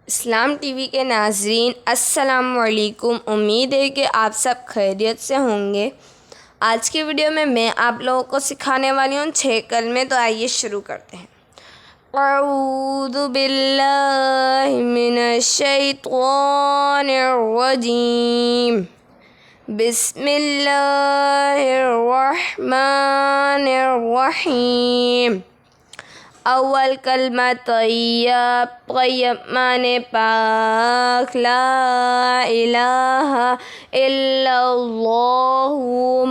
اسلام T V کے ناظرین السلام علیکم۔ امید ہے کہ آپ سب خیریت سے ہوں گے۔ آج کی ویڈیو میں آپ لوگوں کو سکھانے والی ہوں 6 کلمے، تو آئیے شروع کرتے ہیں۔ اعوذ باللہ من الشیطان الرجیم، بسم اللہ الرحمن الرحیم۔ اول کلمہ طیب، طیب معنی پاک، لا الہ الا اللہ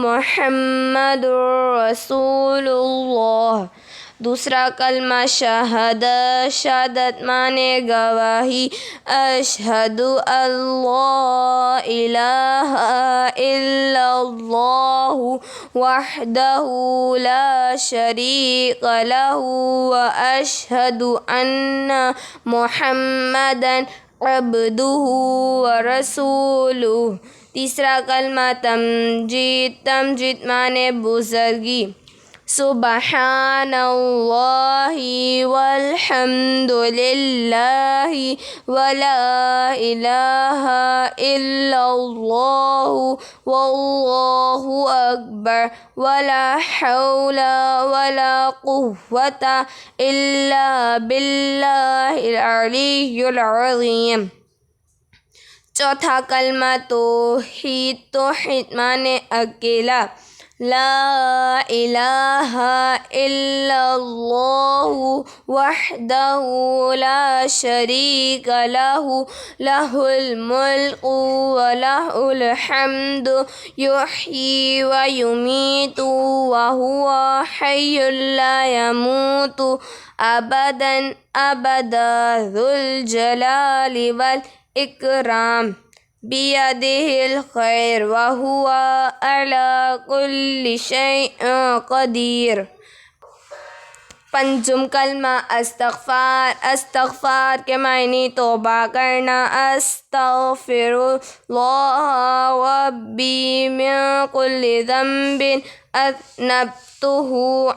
محمد رسول اللہ۔ دوسرا کلمہ شہادت، شہادت معنی گواہی، اشہد اللہ الہ الا اللہ وحدہ لا شریک لہ واشہد ان محمدا عبدہ ورسولہ۔ تیسرا کلمہ تمجید، تمجید معنی بزرگی، سبحان اللہ والحمد للہ ولا الہ الا اللہ واللہ اکبر ولا حول ولا قوة الا باللہ العلی العظیم۔ چوتھا کلمہ توحید، توحید معنی اکیلا، لا الہ الا اللہ وحدہ لا شریک لہ، لہ الملک ولہ الحمد، یحیی ویمیت وہو حی لا یموت ابدا ابدا ذو الجلال والاکرام، بیدہ الخیر وہو علی کل شیء قدیر۔ پنجم کلمہ استغفار، استغفار کے معنی توبہ کرنا، استغفر اللہ ربی من کل ذنب اذنبتہ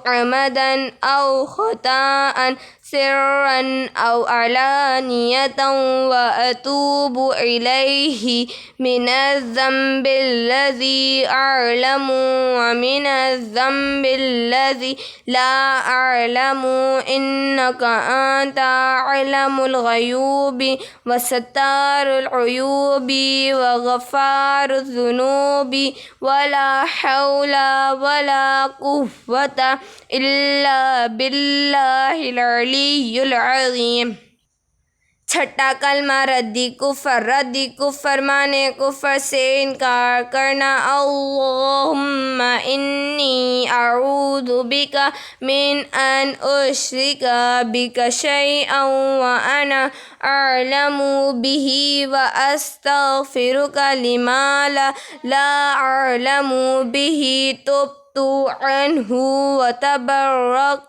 عمدا او خطأ سرا او علانیۃ واتوب الیہ من الذنب الذی اعلم ومن الذنب الذی لا اعلم انک انت اعلم الغیوب وستار العیوب وغفار الذنوب ولا حول ولا قوة الا باللہ العلی العظیم۔ چھٹا کلمہ ردی کفر، ردی کفر معنی کفر سے انکار کرنا، اللہم انی اعوذ بک من ان اشرک بک شیئا وانا اعلم بہ واستغفرک لما لا اعلم بہ، تبت عنہ وتبرأت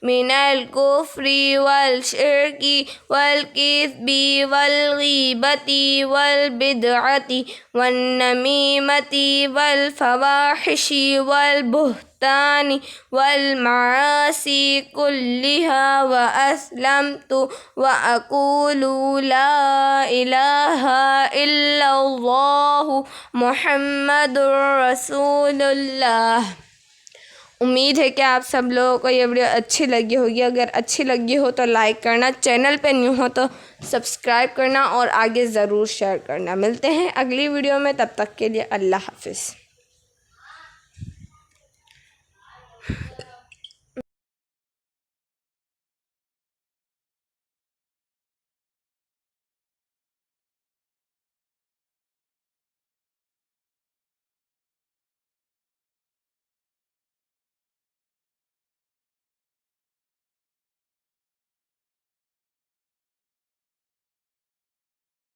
من الکفر والشرک والکذب والغیبۃ والبدعۃ والنمیمۃ والفواحش والبہتان والمعاصی کلہا واسلمت واقول لا الہ الا اللہ محمد رسول اللہ۔ امید ہے کہ آپ سب لوگوں کو یہ ویڈیو اچھی لگی ہوگی۔ اگر اچھی لگی ہو تو لائک کرنا، چینل پہ نیو ہو تو سبسکرائب کرنا اور آگے ضرور شیئر کرنا۔ ملتے ہیں اگلی ویڈیو میں، تب تک کے لیے اللہ حافظ۔